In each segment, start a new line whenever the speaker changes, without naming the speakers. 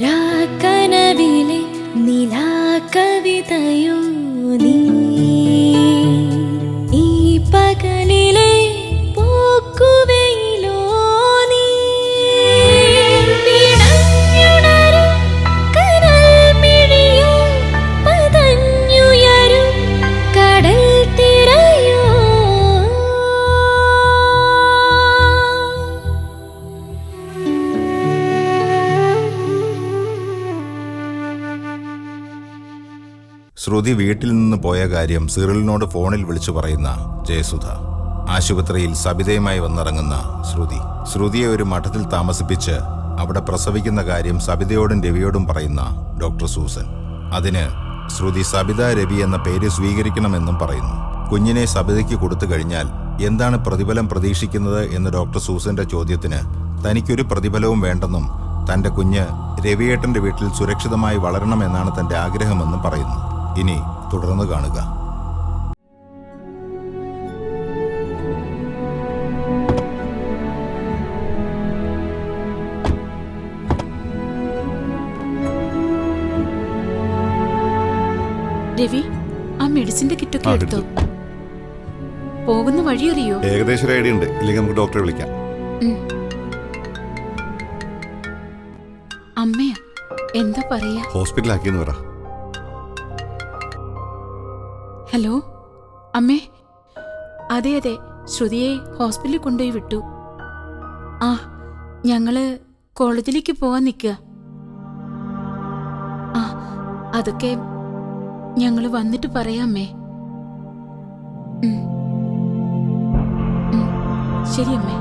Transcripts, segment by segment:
രാക്കനവിലെ നിലാകവിതയോ നീ, ഈ പകലിലെ പോക്കുവെയിലോ നീ, പിടഞ്ഞുണരും കനൽമിഴിയോ പതഞ്ഞുയരും കടൽ തിരയോ.
ശ്രുതി വീട്ടിൽ നിന്ന് പോയ കാര്യം സിറിലിനോട് ഫോണിൽ വിളിച്ചു പറയുന്ന ജയസുധ. ആശുപത്രിയിൽ സബിതയുമായി വന്നിറങ്ങുന്ന ശ്രുതിയെ ഒരു മഠത്തിൽ താമസിപ്പിച്ച് അവിടെ പ്രസവിക്കുന്ന കാര്യം സബിതയോടും രവിയോടും പറയുന്ന ഡോക്ടർ സൂസൻ. അതിന് ശ്രുതി സബിത രവി എന്ന പേര് സ്വീകരിക്കണമെന്നും പറയുന്നു. കുഞ്ഞിനെ സബിതയ്ക്ക് കൊടുത്തു കഴിഞ്ഞാൽ എന്താണ് പ്രതിഫലം പ്രതീക്ഷിക്കുന്നത് എന്ന് ഡോക്ടർ സൂസന്റെ ചോദ്യത്തിന് തനിക്കൊരു പ്രതിഫലവും വേണ്ടെന്നും തന്റെ കുഞ്ഞ് രവിയേട്ടന്റെ വീട്ടിൽ സുരക്ഷിതമായി വളരണമെന്നാണ് തന്റെ ആഗ്രഹമെന്നും പറയുന്നു. ഇനി തുടർന്ന് കാണുക.
രവി, ആ മെഡിസിന്റെ കിറ്റൊക്കെ എടുത്തോ? പോകുന്ന വഴി അറിയോ?
ഏകദേശം ഒരു ഐഡിയ ഉണ്ട്. ഇല്ലെങ്കിൽ നമുക്ക് ഡോക്ടറെ വിളിക്കാം.
അമ്മയാ, എന്താ പറയാ?
ഹോസ്പിറ്റലാക്കിയെന്ന് പറ.
ഹലോ അമ്മേ. അതെ അതെ, ശ്രുതിയെ ഹോസ്പിറ്റലിൽ കൊണ്ടുപോയി വിട്ടു. ആ, ഞങ്ങള് കോളേജിലേക്ക് പോവാൻ നിൽക്കുക. ആ, അതൊക്കെ ഞങ്ങള് വന്നിട്ട് പറയാമേ. ശരി അമ്മേ.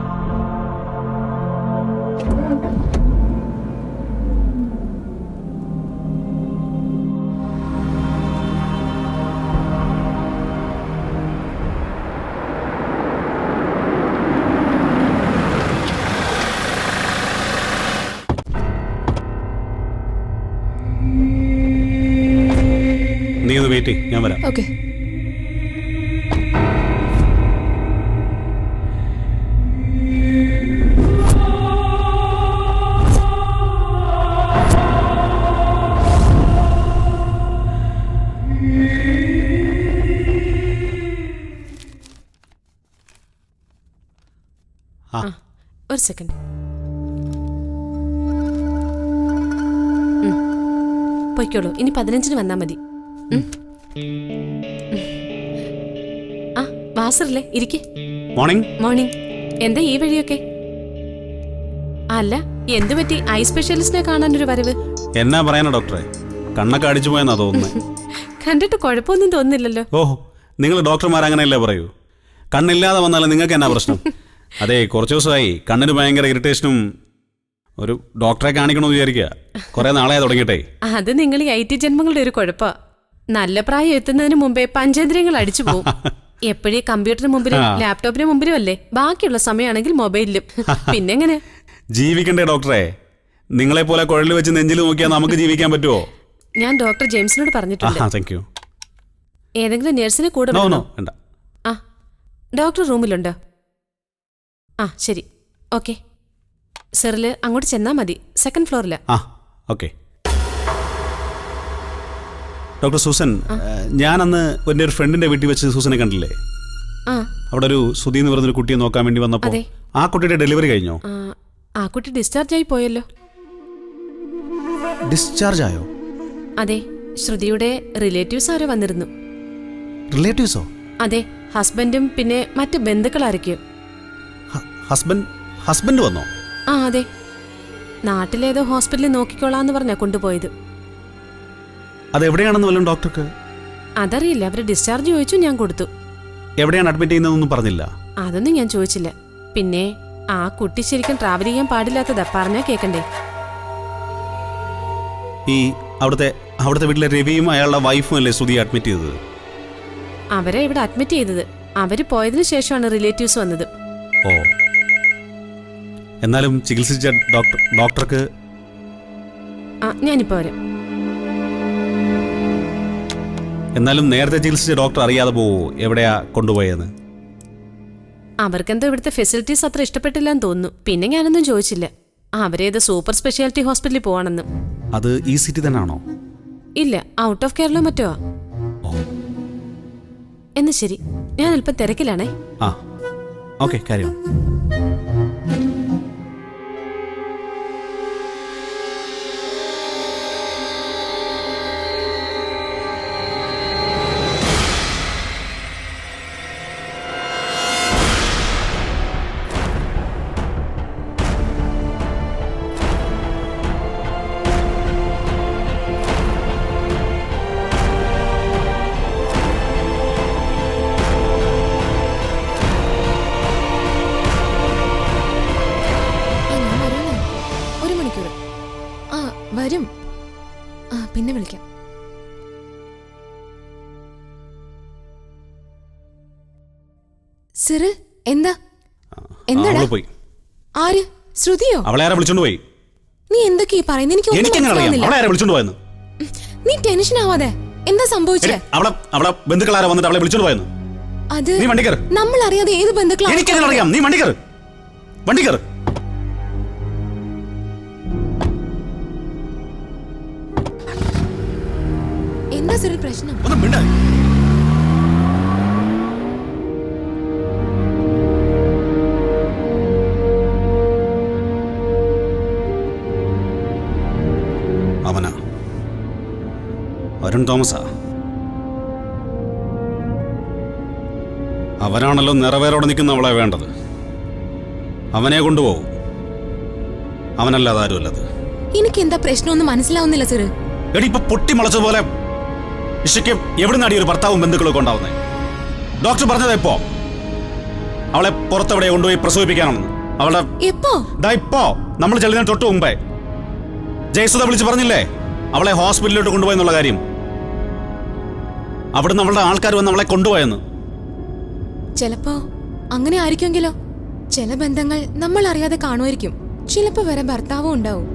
നീ ഒന്ന് വെയിറ്റ്, ഞാൻ വരാം.
ഓക്കെ.
ഒരു സെക്കൻഡ്. പൊയ്ക്കോളൂ, ഇനി 15-ന് വന്നാൽ മതി. ആ, വാസറല്ലേ, ഇരിക്കെ.
മോർണിംഗ്.
മോർണിംഗ്. എന്താ ഈ വഴിയൊക്കെ? അല്ല, എന്തു പറ്റി? ഐ സ്പെഷ്യലിസ്റ്റിനെ കാണാനൊരു വരവ്?
എന്നാ പറയാനാ ഡോക്ടറെ, കണ്ണൊക്കെ അടിച്ചു പോയെന്നാ തോന്നുന്നത്.
കണ്ടിട്ട് കുഴപ്പമൊന്നും തോന്നുന്നില്ലല്ലോ.
ഓഹോ, നിങ്ങൾ ഡോക്ടർമാർ അങ്ങനെയല്ലേ പറയൂ. കണ്ണില്ലാതെ വന്നാലേ നിങ്ങൾക്ക് എന്നാ പ്രശ്നം? അതെ, കുറച്ച് ദിവസമായി കണ്ണിന് ഭയങ്കര ഇറിറ്റേഷനും. ഒരു ഡോക്ടറെ കാണിക്കണമെന്ന് വിചാരിക്കുക. കുറെ നാളെ തുടങ്ങിയിട്ടേ.
അത് നിങ്ങൾ ഈ IT ജന്മങ്ങളുടെ ഒരു കുഴപ്പാ. നല്ല പ്രായം എത്തുന്നതിന് മുമ്പേ പഞ്ചേന്ദ്രിയങ്ങൾ അടിച്ചു പോകും. എപ്പോഴേ കമ്പ്യൂട്ടറിന് മുമ്പിലും ലാപ്ടോപ്പിന് മുമ്പിലും അല്ലേ, ബാക്കിയുള്ള സമയമാണെങ്കിൽ മൊബൈലിലും. പിന്നെങ്ങനെ
ജീവിക്കണ്ടേ ഡോക്ടറെ? നിങ്ങളെ പോലെ കുഴലിൽ വെച്ച് നെഞ്ചിൽ നോക്കിയാൽ നമുക്ക് ജീവിക്കാൻ പറ്റുമോ?
ഞാൻ ഡോക്ടർ ജെയിംസിനോട് പറഞ്ഞിട്ടുണ്ട്.
Thank you.
ഏതെങ്കിലും നഴ്സിനെ കൂടെ വേണോ? ആ, ഡോക്ടർ റൂമിലുണ്ടോ? ആ, ശരി, ഓക്കെ. സെറില് അങ്ങോട്ട് ചെന്നാൽ മതി, 2nd ഫ്ലോറില്.
ആ, ഓക്കെ. ഡോക്ടർ സൂസൻ, ഞാൻ അന്ന് എൻ്റെ ഒരു ഫ്രണ്ടിന്റെ വീട്ടിൽ വെച്ച് സൂസനെ കണ്ടില്ലേ? അവിടെ ഒരു സുധി എന്ന് പറഞ്ഞൊരു കുട്ടിയെ നോക്കാൻ വേണ്ടി വന്നപ്പോൾ ആ കുട്ടിയുടെ ഡെലിവറി കഴിഞ്ഞോ?
ആ കുട്ടി ഡിസ്ചാർജ് ആയി പോയല്ലോ.
ഡിസ്ചാർജ് ആയോ?
അതെ, ശ്രുതിയുടെ റിലേറ്റീവ്സ് ആരോ വന്നിരുന്നു.
റിലേറ്റീവ്സോ?
അതെ, ഹസ്ബൻഡും പിന്നെ മറ്റ് ബന്ധുക്കളായിരിക്കും.
ഹസ്ബൻഡ് വന്നോ?
ആ അതെ, നാട്ടിലേതോ ഹോസ്പിറ്റലിൽ നോക്കിക്കോളാന്ന് പറഞ്ഞാ കൊണ്ടുപോയത്.
അതെവിടെയാണെന്ന് വല്ലതും ഡോക്ടർക്ക്?
അതറിയില്ല, അവര് ഡിസ്ചാർജ് ചോദിച്ചു, ഞാൻ കൊടുത്തു.
എവിടെയാണ് അഡ്മിറ്റ് ചെയ്യുന്നതെന്നൊന്നും പറഞ്ഞില്ല?
അതൊന്നും ഞാൻ ചോദിച്ചില്ല. പിന്നെ ആ കുട്ടി ശരിക്കും ട്രാവൽ ചെയ്യാൻ പാടില്ലാത്തതാ, പറഞ്ഞാ കേക്കണ്ടേ.
ഈ അവിടുത്തെ വീട്ടിലെ രവിയും അയാളുടെ വൈഫും അല്ലേ സുധി അഡ്മിറ്റ് ചെയ്തത്?
അവരെ ഇവിടെ അഡ്മിറ്റ് ചെയ്തത്. അവര് പോയതിനു ശേഷമാണ് റിലേറ്റീവ്സ് വന്നത്.
ഓ, എന്നാലും ചികിത്സിച്ച ഡോക്ടർക്ക്?
ആ, ഞാനിപ്പോ വരാം.
എന്നാലും നേരത്തെ ചികിത്സിച്ച ഡോക്ടർ അറിയാതെ പോവോ എവിടെയാ കൊണ്ടുപോയെന്ന്?
അവർക്കെന്തോ ഇവിടുത്തെ ഫെസിലിറ്റീസ് അത്ര ഇഷ്ടപ്പെട്ടില്ലെന്ന് തോന്നുന്നു. പിന്നെ ഞാനൊന്നും ചോദിച്ചില്ല. അവരേത് സൂപ്പർ സ്പെഷ്യാലിറ്റി ഹോസ്പിറ്റലിൽ പോവാണെന്ന്.
അത് ഈ സിറ്റി തന്നെയാണോ?
ഇല്ല, ഔട്ട് ഓഫ് കേരള മറ്റോ.
ഓ,
എന്നാ ശരി, ഞാൻ അല്പം തിരക്കിലാണേ.
ആ ഓക്കെ, കാര്യം.
വരും. പിന്നെ വിളിക്കാം. സിറിൽ എന്താ? എന്താടാ?
പോയി.
ആര്? ശ്രുതിയോ?
അവളെ ആരാ വിളിച്ചോണ്ട് പോയി?
നീ എന്തൊക്കെയാ പറയുന്നത്? എനിക്ക്
അവളെ ആരാ വിളിച്ചോണ്ട് പോയെന്ന്?
നീ ടെൻഷൻ ആവാതെ. എന്താ സംഭവിച്ചേ?
അവളെ ബന്ധുക്കളാരാ വന്നിട്ട് അവളെ വിളിച്ചോണ്ട് പോയെന്ന്?
അത്
നീ വണ്ടി കയറ്.
നമ്മൾ അറിയാതെ ഏത് ബന്ധുക്കളാണ്?
എനിക്കെങ്ങനെ അറിയാം? നീ വണ്ടി കയറ്, വണ്ടി കയറ്.
എന്താ സിറിൽ പ്രശ്നം?
ഒന്നും മിണ്ടാ. അവനാ അരുൺ തോമസാ. അവനാണല്ലോ നിറവേറോടെ നിൽക്കുന്ന അവളെ വേണ്ടത്. അവനെ കൊണ്ടുപോകും. അവനല്ലാതെ ആരുമല്ലത്.
എനിക്ക് എന്താ പ്രശ്നമൊന്നും മനസ്സിലാവുന്നില്ല സിറിൽ.
എടി, ഇപ്പൊ പൊട്ടി മുളച്ചതുപോലെ ഇഷയ്ക്ക് എവിടുന്നാടി ഒരു ഭർത്താവും ബന്ധുക്കളൊക്കെ ഉണ്ടാവുന്നേ? ഡോക്ടർ പറഞ്ഞത് എപ്പോ? അവളെ പുറത്തെവിടെ കൊണ്ടുപോയി പ്രസവിപ്പിക്കാനാണെന്ന്. അവളുടെ
എപ്പോ?
ഇപ്പോ നമ്മൾ ചെല്ലുന്നതിന് തൊട്ട് മുമ്പേ ജയസുധ വിളിച്ച് പറഞ്ഞില്ലേ അവളെ ഹോസ്പിറ്റലിലോട്ട് കൊണ്ടുപോയെന്നുള്ള കാര്യം. അവിടുന്ന് അവളുടെ ആൾക്കാർ വന്ന് അവളെ കൊണ്ടുപോയെന്ന്.
ചിലപ്പോ അങ്ങനെ ആയിരിക്കുമെങ്കിലോ? ചില ബന്ധങ്ങൾ നമ്മൾ അറിയാതെ കാണുമായിരിക്കും. ചിലപ്പോ വരെ ഭർത്താവും ഉണ്ടാവും.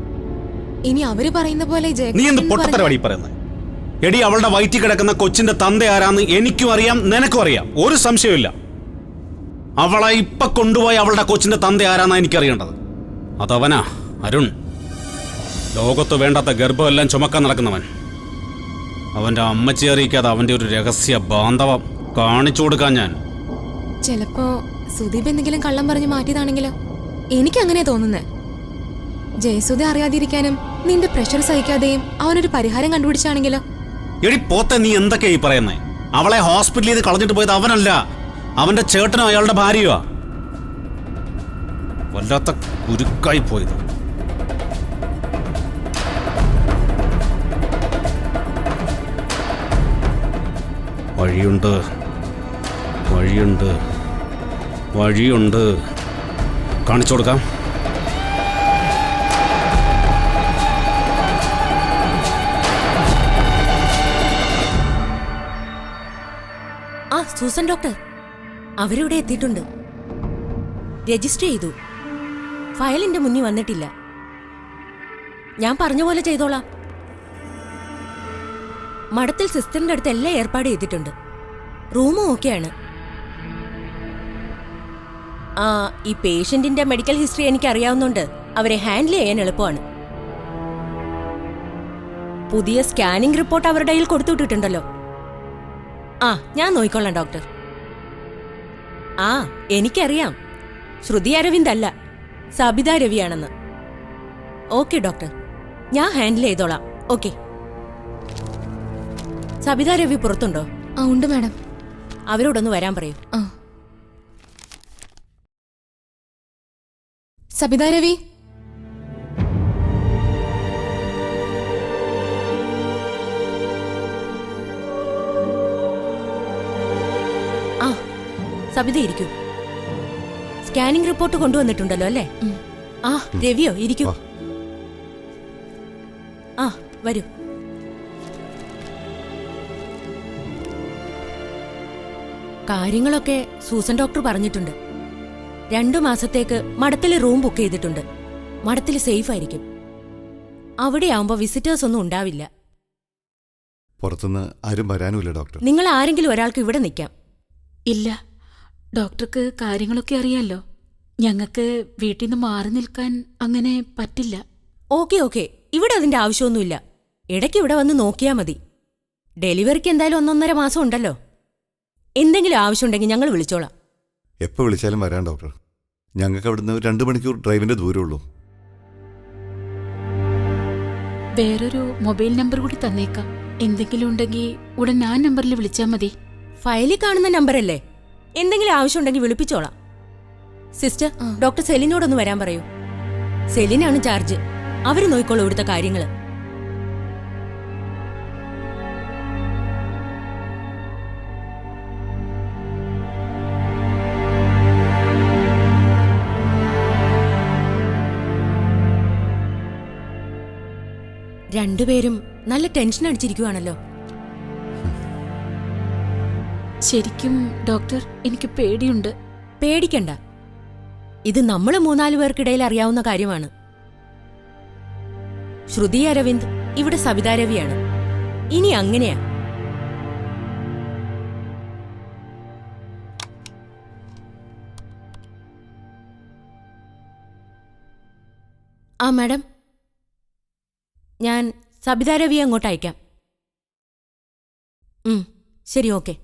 ഇനി അവര് പറയുന്ന പോലെ
നീ എന്ത് പൊട്ടത്തരവാടി പറയുന്നത്? എടി, അവളുടെ വയറ്റിൽ കിടക്കുന്ന കൊച്ചിന്റെ തന്ത ആരാന്ന് എനിക്കും അറിയാം, നിനക്കും അറിയാം. ഒരു സംശയമില്ല. അവളെ ഇപ്പൊ കൊണ്ടുപോയി അവളുടെ കൊച്ചിന്റെ തന്ത ആരാന്നാ എനിക്കറിയേണ്ടത്. അതവനാ അരുൺ. ലോകത്ത് വേണ്ടാത്ത ഗർഭമെല്ലാം ചുമക്കാൻ നടക്കുന്നവൻ. അവന്റെ അമ്മച്ചി അറിയിക്കാതെ അവന്റെ ഒരു രഹസ്യ ബാന്ധവം കാണിച്ചു കൊടുക്കാൻ ഞാൻ.
ചിലപ്പോ സുദീപ് എന്തെങ്കിലും കള്ളം പറഞ്ഞു മാറ്റിയതാണെങ്കിലോ? എനിക്ക് അങ്ങനെ തോന്നുന്നേ. ജയസുധ അറിയാതിരിക്കാനും നിന്റെ പ്രഷർ സഹിക്കാതെയും അവനൊരു പരിഹാരം കണ്ടുപിടിച്ചാണെങ്കിലോ?
എടി പോത്തെ, നീ എന്തൊക്കെയായി പറയുന്നേ? അവളെ ഹോസ്പിറ്റലിൽ നിന്ന് കളഞ്ഞിട്ട് പോയത് അവനല്ല, അവന്റെ ചേട്ടനോ അയാളുടെ ഭാര്യയോ. വല്ലാത്ത കുരുക്കായി പോയത്. വഴിയുണ്ട്, വഴിയുണ്ട്, വഴിയുണ്ട്. കാണിച്ചു കൊടുക്കാം.
സൂസൻ ഡോക്ടർ, അവരിവിടെ എത്തിയിട്ടുണ്ട്. രജിസ്റ്റർ ചെയ്തു. ഫയലിന്റെ മുന്നിൽ വന്നിട്ടില്ല. ഞാൻ പറഞ്ഞ പോലെ ചെയ്തോളാം. മഠത്തിൽ സിസ്റ്ററിന്റെ അടുത്ത് എല്ലാം ഏർപ്പാട് ചെയ്തിട്ടുണ്ട്. റൂമും ഓക്കെയാണ്. ഈ പേഷ്യന്റിന്റെ മെഡിക്കൽ ഹിസ്റ്ററി എനിക്ക് അറിയാവുന്നതുകൊണ്ട് അവരെ ഹാൻഡിൽ ചെയ്യാൻ എളുപ്പമാണ്. പുതിയ സ്കാനിംഗ് റിപ്പോർട്ട് അവരുടെ കയ്യിൽ കൊടുത്തുവിട്ടിട്ടുണ്ടല്ലോ. ഞാൻ നോക്കിക്കൊള്ളാം ഡോക്ടർ. എനിക്കറിയാം ശ്രുതി അരവിന്ദ് അല്ല, സബിത രവിയാണെന്ന്. ഓക്കെ ഡോക്ടർ, ഞാൻ ഹാൻഡിൽ ചെയ്തോളാം. ഓക്കെ. സബിത രവി പുറത്തുണ്ടോ?
ഉണ്ട് മാഡം.
അവരോടൊന്ന് വരാൻ പറയൂ.
സബിത രവി,
സബിത ഇരിക്കൂ. സ്കാനിംഗ് റിപ്പോർട്ട് കൊണ്ടുവന്നിട്ടുണ്ടല്ലോ അല്ലേ? രവിയോ, ഇരിക്കൂ. വരൂ. കാര്യങ്ങളൊക്കെ സൂസൻ ഡോക്ടർ പറഞ്ഞിട്ടുണ്ട്. 2 മാസത്തേക്ക് മഠത്തില് റൂം ബുക്ക് ചെയ്തിട്ടുണ്ട്. മഠത്തില് സേഫ് ആയിരിക്കും. അവിടെ ആവുമ്പോ വിസിറ്റേഴ്സ് ഒന്നും ഉണ്ടാവില്ല.
പുറത്തുനിന്ന് ആരും വരാനുമില്ല ഡോക്ടർ.
നിങ്ങൾ ആരെങ്കിലും ഒരാൾക്ക് ഇവിടെ നിൽക്കാം.
ഇല്ല, ഡോക്ടർക്ക് കാര്യങ്ങളൊക്കെ അറിയാലോ. ഞങ്ങൾക്ക് വീട്ടിൽ നിന്ന് മാറി നിൽക്കാൻ അങ്ങനെ പറ്റില്ല.
ഓക്കെ, ഇവിടെ അതിന്റെ ആവശ്യമൊന്നുമില്ല. ഇടയ്ക്ക് ഇവിടെ വന്ന് നോക്കിയാ മതി. ഡെലിവറിക്ക് എന്തായാലും 1.5 മാസം ഉണ്ടല്ലോ. എന്തെങ്കിലും ആവശ്യമുണ്ടെങ്കിൽ ഞങ്ങൾ വിളിച്ചോളാം.
എപ്പോൾ വിളിച്ചാലും വരാം ഡോക്ടർ. ഞങ്ങൾക്ക് അവിടുന്ന് 2 മണിക്കൂർ ഡ്രൈവിന്റെ ദൂരമുള്ളൂ.
വേറൊരു മൊബൈൽ നമ്പർ കൂടി തന്നേക്കാം. എന്തെങ്കിലും ഉണ്ടെങ്കിൽ ഉടൻ ആ നമ്പറിൽ വിളിച്ചാൽ മതി.
ഫയലിൽ കാണുന്ന നമ്പറല്ലേ? എന്തെങ്കിലും ആവശ്യമുണ്ടെങ്കിൽ വിളിപ്പിച്ചോളാം. സിസ്റ്റർ, ഡോക്ടർ സെലിനോടൊന്ന് വരാൻ പറയൂ. സെലിനാണ് ചാർജ്. അവര് നോക്കിക്കോളൂ ഇവിടുത്തെ കാര്യങ്ങള്. രണ്ടുപേരും നല്ല ടെൻഷൻ അടിച്ചിരിക്കുവാണല്ലോ.
ശരിക്കും ഡോക്ടർ, എനിക്ക് പേടിയുണ്ട്.
പേടിക്കണ്ട. ഇത് നമ്മള് 3-4 പേർക്കിടയിൽ അറിയാവുന്ന കാര്യമാണ്. ശ്രുതി അരവിന്ദ് ഇവിടെ സബിതാ രവിയാണ്. ഇനി അങ്ങനെയാ. ആ മാഡം, ഞാൻ സബിതാ രവിയെ അങ്ങോട്ട് അയക്കാം. ശരി, ഓക്കെ.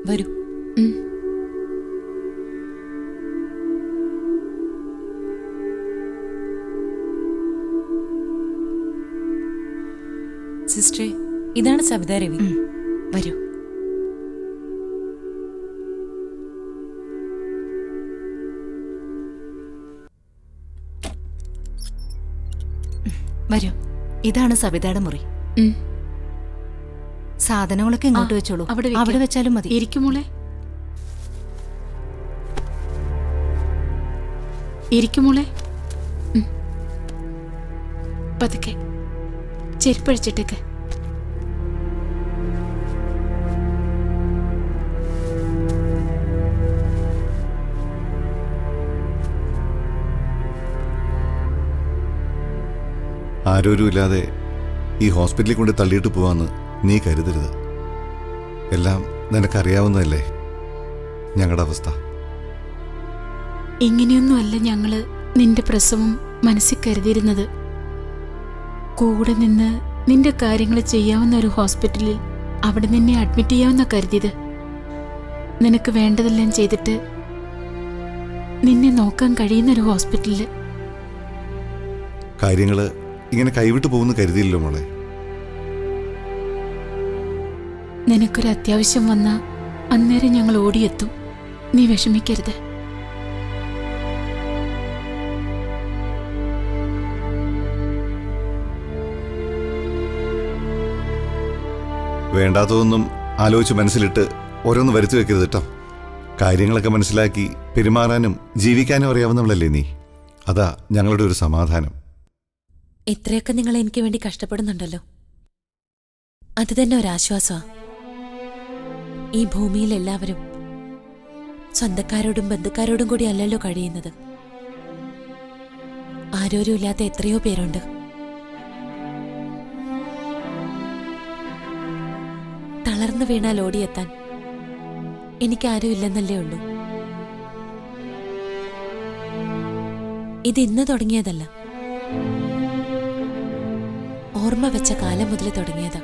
വരൂ.
സിസ്റ്ററെ, ഇതാണ് സബിതാ രവി.
വരൂ.
വരൂ, ഇതാണ് സബിതയുടെ മുറി. സാധനങ്ങളൊക്കെ ഇങ്ങോട്ട് വെച്ചോളൂ. അവിടെ വെച്ചാലും മതി.
ഇരിക്കുമോളെ, ഇരിക്കുമോളെ. പതുക്കെ ചെരുപ്പഴിച്ചിട്ടേക്ക്.
ആരോരുമില്ലാതെ ഈ ഹോസ്പിറ്റലിൽ കൊണ്ട് തള്ളിയിട്ട് പോവാന്ന് നീ കരുതരുത്. എല്ലാം നിനക്കറിയാവുന്നതല്ലേ ഞങ്ങളുടെ അവസ്ഥ.
ഇങ്ങനെയൊന്നുമല്ല ഞങ്ങള് നിന്റെ പ്രസവം മനസ്സിൽ കരുതിയിരുന്നത്. കൂടെ നിന്ന് നിന്റെ കാര്യങ്ങൾ ചെയ്യാവുന്ന ഒരു ഹോസ്പിറ്റലിൽ അവിടെ നിന്നെ അഡ്മിറ്റ് ചെയ്യാവുന്ന കരുതിയത്. നിനക്ക് വേണ്ടതെല്ലാം ചെയ്തിട്ട് നിന്നെ നോക്കാൻ കഴിയുന്ന ഒരു ഹോസ്പിറ്റലില്.
കാര്യങ്ങള് ഇങ്ങനെ കൈവിട്ടു പോകുന്ന കരുതിയില്ലോ മോളെ.
നിനക്കൊരു അത്യാവശ്യം വന്ന അന്നേരം ഞങ്ങൾ ഓടിയെത്തും. നീ വിഷമിക്കരുത്.
വേണ്ടാത്തതൊന്നും ആലോചിച്ച് മനസ്സിലിട്ട് ഓരോന്ന് വരുത്തി വെക്കരുത് കേട്ടോ. കാര്യങ്ങളൊക്കെ മനസ്സിലാക്കി പെരുമാറാനും ജീവിക്കാനും അറിയാവുന്നവളല്ലേ നീ. അതാ ഞങ്ങളുടെ ഒരു സമാധാനം.
ഇത്രയൊക്കെ നിങ്ങൾ എനിക്ക് വേണ്ടി കഷ്ടപ്പെടുന്നുണ്ടല്ലോ, അത് തന്നെ ഒരാശ്വാസമാ. ഈ ഭൂമിയിൽ എല്ലാവരും സ്വന്തക്കാരോടും ബന്ധുക്കാരോടും കൂടി അല്ലല്ലോ കഴിയുന്നത്. ആരോരുമില്ലാത്ത എത്രയോ പേരുണ്ട്. തളർന്നു വീണാൽ ഓടിയെത്താൻ എനിക്കാരും ഇല്ലെന്നല്ലേ ഉള്ളൂ. ഇത് ഇന്ന് തുടങ്ങിയതല്ല, ഓർമ്മ വെച്ച കാലം മുതൽ തുടങ്ങിയതാ.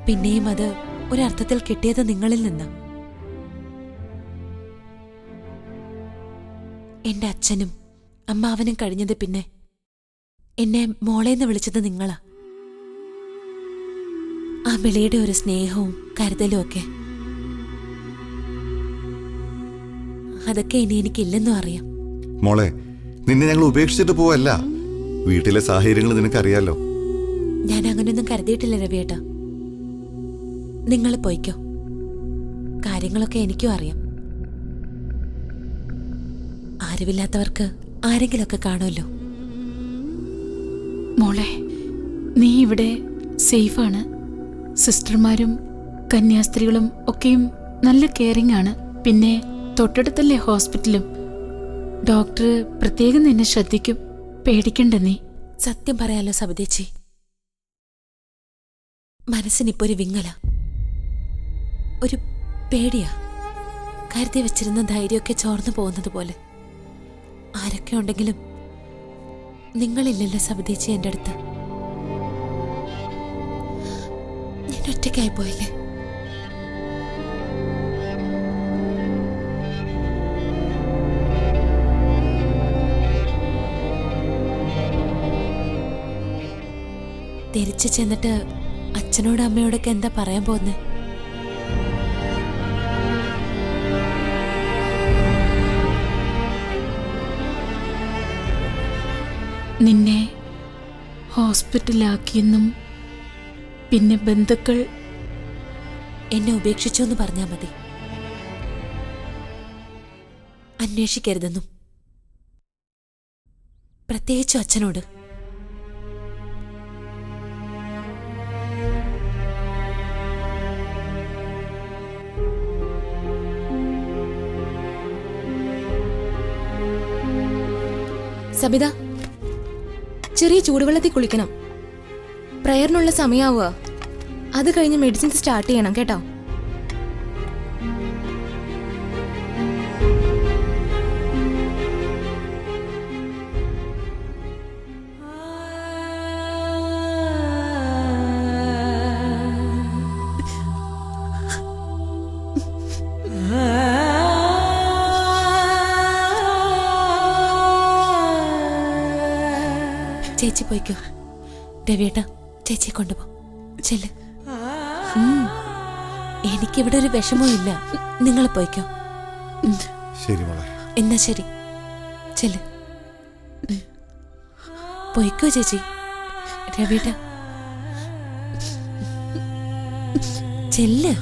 പിന്നെയും അത്
ഒരർത്ഥത്തിൽ കിട്ടിയത് നിങ്ങളിൽ നിന്ന്. എന്റെ അച്ഛനും അമ്മാവനും കഴിഞ്ഞത് പിന്നെ എന്നെ മോളേന്ന് വിളിച്ചത് നിങ്ങളാ. ആ വിളിയുടെ ഒരു സ്നേഹവും കരുതലും ഒക്കെ അതൊക്കെ ഇനി എനിക്കില്ലെന്നും അറിയാം.
മോളെ, നിന്നെ ഞങ്ങൾ ഉപേക്ഷിച്ചിട്ട് പോവല്ല. വീട്ടിലെ സാഹചര്യങ്ങൾ നിനക്കറിയാലോ.
ഞാൻ അങ്ങനെയൊന്നും കരുതിയിട്ടില്ല രവിയേട്ടാ. നിങ്ങൾ പോയിക്കോ. കാര്യങ്ങളൊക്കെ എനിക്കും അറിയാം. ആരുമില്ലാത്തവർക്ക് ആരെങ്കിലുമൊക്കെ കാണുമല്ലോ.
മോളെ, നീ ഇവിടെ സേഫാണ്. സിസ്റ്റർമാരും കന്യാസ്ത്രീകളും ഒക്കെയും നല്ല കെയറിംഗ് ആണ്. പിന്നെ തൊട്ടടുത്തല്ലേ ഹോസ്പിറ്റലും. ഡോക്ടർ പ്രത്യേകം നിന്നെ ശ്രദ്ധിക്കും. പേടിക്കണ്ട നീ.
സത്യം പറയാലോ സബിതേച്ചി, മനസ്സിനിപ്പോ ഒരു വിങ്ങല, ഒരു പേടിയാ. കരുതി വെച്ചിരുന്ന ധൈര്യമൊക്കെ ചോർന്നു പോകുന്നത് പോലെ. ആരൊക്കെ ഉണ്ടെങ്കിലും നിങ്ങളില്ലല്ലോ സബിതേച്ചി എൻ്റെ അടുത്ത്. ഞാൻ ഒറ്റയ്ക്കായി പോയില്ലേ. തിരിച്ചു ചെന്നിട്ട് അച്ഛനോടും അമ്മയോടൊക്കെ എന്താ പറയാൻ പോകുന്നത്?
നിന്നെ ഹോസ്പിറ്റലാക്കിയെന്നും പിന്നെ ബന്ധുക്കൾ
എന്നെ ഉപേക്ഷിച്ചു എന്ന് പറഞ്ഞാൽ മതി. അന്വേഷിക്കരുതെന്നും, പ്രത്യേകിച്ചും അച്ഛനോട്.
സബിത, ചെറിയ ചൂടുവെള്ളത്തിൽ കുളിക്കണം. പ്രയറിനുള്ള സമയാവുക. അത് കഴിഞ്ഞ് മെഡിസിൻസ് സ്റ്റാർട്ട് ചെയ്യണം കേട്ടോ.
ചേച്ചി പോയിക്കോ. രവിയേട്ടാ, ചേച്ചിയെ കൊണ്ടുപോ. ചെല്ല്. എനിക്കിവിടെ ഒരു വിഷമവും ഇല്ല. നിങ്ങൾ പോയിക്കോ.
ശരി മോളെ.
എന്നാ ശരി, ചെല്ല്. പോയിക്കോ ചേച്ചി. രവിയേട്ടാ, ചെല്ല്.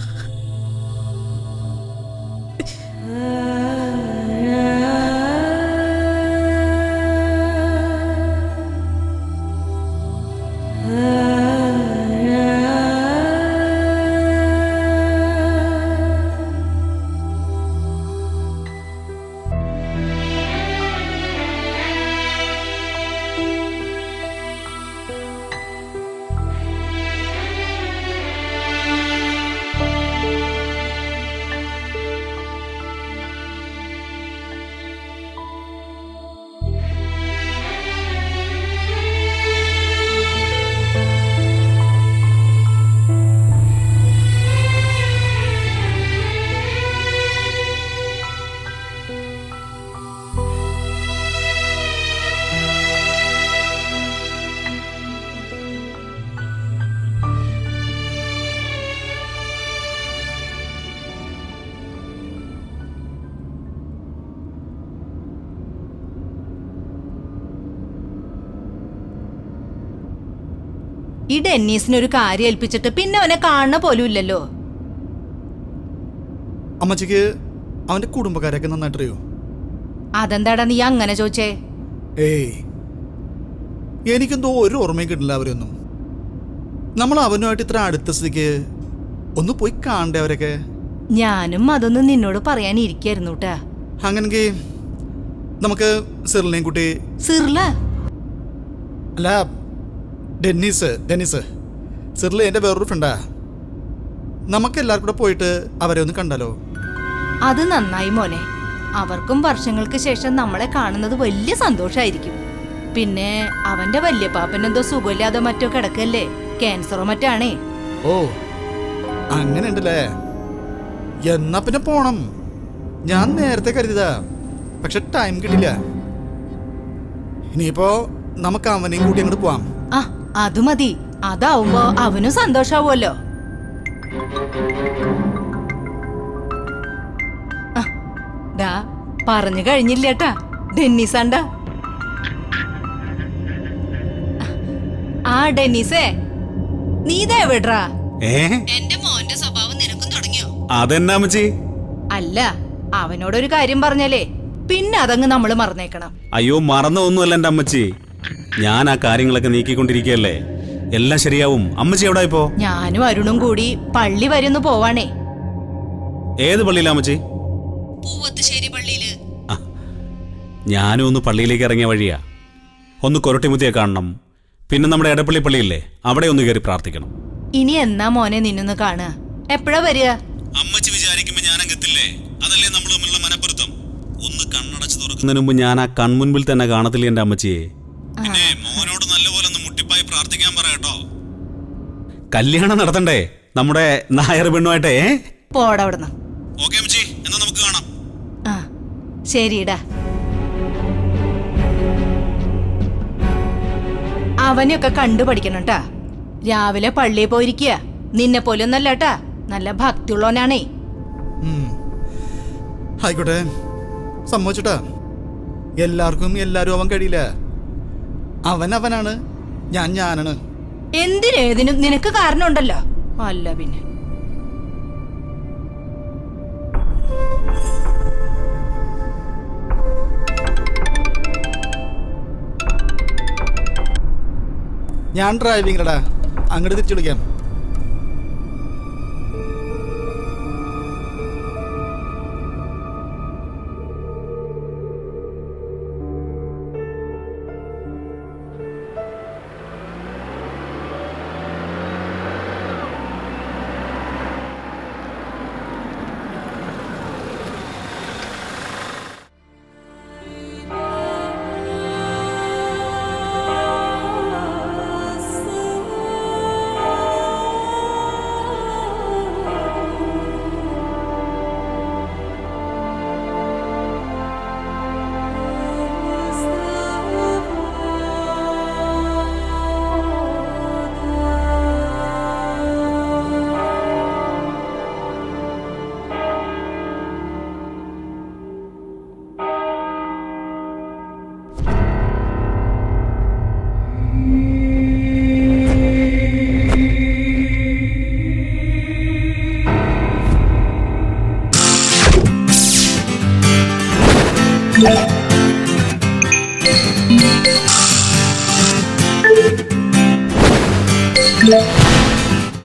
ഈ ഡെന്നീസിനൊരു കാര്യം ഏൽപ്പിച്ചിട്ട് പിന്നെ അവനെ കാണുന്ന പോലും ഇല്ലല്ലോ.
അമ്മച്ചിക്ക് അവന്റെ കുടുംബക്കാരൊക്കെ നന്നായിട്ടറിയോ?
അതെന്താടാ നീ അങ്ങനെ ചോദിച്ചേ?
ഏയ്, എനിക്കെന്തോ ഒരു ഓർമ്മയും കിട്ടില്ല അവരൊന്നും. നമ്മൾ അവനുമായിട്ട് ഇത്ര അടുത്ത സ്ഥിതിക്ക് ഒന്ന് പോയി കാണണ്ടേ അവരൊക്കെ?
ഞാനും അതൊന്നും നിന്നോട് പറയാനിരിക്കായിരുന്നു കേട്ടാ.
അങ്ങനെങ്കിൽ നമുക്ക് സിറിലിനെയും കുട്ടി.
സിറില
അല്ല, ഡെന്നീസ്. സിറില് എൻ്റെ വേറൊരു ഫ്രണ്ടാ. നമുക്ക് എല്ലാവർക്കും കൂടെ പോയിട്ട് അവരെ ഒന്ന് കണ്ടാലോ?
അത് നന്നായി മോനെ. അവർക്കും വർഷങ്ങൾക്ക് ശേഷം നമ്മളെ കാണുന്നത് വലിയ സന്തോഷായിരിക്കും. പിന്നെ അവന്റെ വല്യ പാപ്പനെന്തോ സുഖമില്ലാതെ മറ്റോ കിടക്കല്ലേ, ക്യാൻസറോ മറ്റാണേ.
ഓ, അങ്ങനെ ഉണ്ടല്ലേ? എന്നാ പിന്നെ പോണം. ഞാൻ നേരത്തെ കരുതിയതാ, പക്ഷെ ടൈം കിട്ടില്ല. ഇനിയിപ്പോ നമുക്ക് അവനെയും കൂട്ടി അങ്ങോട്ട് പോവാം.
ആ അത് മതി. അതാവുമ്പോ അവനും സന്തോഷാവുമല്ലോ. ഡാ പറഞ്ഞു കഴിഞ്ഞില്ലേട്ടാ, ഡെന്നീസാണ്ടാ. ആ ഡെന്നീസേ, നീതാ എവിടാ? എന്റെ മോന്റെ സ്വഭാവം നിനക്കും തുടങ്ങിയോ?
അതെന്നാ അമ്മച്ചി?
അല്ല, അവനോടൊരു കാര്യം പറഞ്ഞാലേ പിന്നെ അതങ്ങ് നമ്മള് മറന്നേക്കണം.
അയ്യോ, മറന്നൊന്നുമല്ല എന്റെ അമ്മച്ചി. ഞാൻ ആ കാര്യങ്ങളൊക്കെ നീക്കിക്കൊണ്ടിരിക്കുകയല്ലേ. എല്ലാം ശരിയാവും. അമ്മച്ചി എവിടാ ഇപ്പോ?
ഞാനും അരുണും കൂടി പള്ളി വരുന്നു പോവാണേ.
ഏത് പള്ളിയിലാ അമ്മച്ചി?
പൂവത്തുശ്ശേരി പള്ളിയില്.
ഞാനും ഒന്ന് പള്ളിയിലേക്ക് ഇറങ്ങിയ വഴിയാ. ഒന്ന് കൊരട്ടിമുത്തിയെ കാണണം. പിന്നെ നമ്മുടെ എടപ്പള്ളി പള്ളിയില്ലേ, അവിടെ ഒന്ന് കയറി പ്രാർത്ഥിക്കണം.
ഇനി എന്നാ മോനെ നിന്നൊന്ന് കാണുക? എപ്പോഴാ വരിക?
അമ്മച്ചി വിചാരിക്കുമ്പോ ഞാൻ അങ്ങെത്തില്ലേ? അതല്ലേ നമ്മൾ തമ്മിലുള്ള മനപ്പുറത്തം. ഒന്ന് കണ്ണടച്ച് തുറക്കുന്നതിന് മുമ്പ് ഞാൻ ആ കൺമുൻപിൽ തന്നെ കാണത്തില്ല എന്റെ അമ്മച്ചിയെ. പിന്നെ മോനോട് നല്ലപോലെ ഒന്ന് മുട്ടിപ്പായി പ്രാർത്ഥിക്കാൻ പറയട്ടോ. കല്യാണം നടത്തണ്ടേ നമ്മുടെ നായർ പെണ്ണുമായിട്ടേ?
പോടവിടുന്ന്.
ഓക്കേ അമ്മച്ചി, എന്നാ നമുക്ക് കാണാം.
ആ ശരിടാ. അവനെയൊക്കെ കണ്ടു പഠിക്കണം ട്ടാ. രാവിലെ പള്ളിയിൽ പോയിരിക്കുക. നിന്നെ പോലെ ഒന്നല്ല ട്ടാ, നല്ല ഭക്തിയുള്ളവനാണേ.
ആയിക്കോട്ടെ, സമ്മതിച്ചിട്ടാ. എല്ലാവർക്കും എല്ലാരും അവൻ കഴിയില്ല. അവനാണ്, ഞാനാണ്.
എന്തിനേതിനും നിനക്ക് കാരണമുണ്ടല്ലോ. അല്ല പിന്നെ
ഞാൻ ഡ്രൈവിംഗിലടാ, അങ്ങോട്ട് തിരിച്ചു വിളിക്കാം.
Yeah.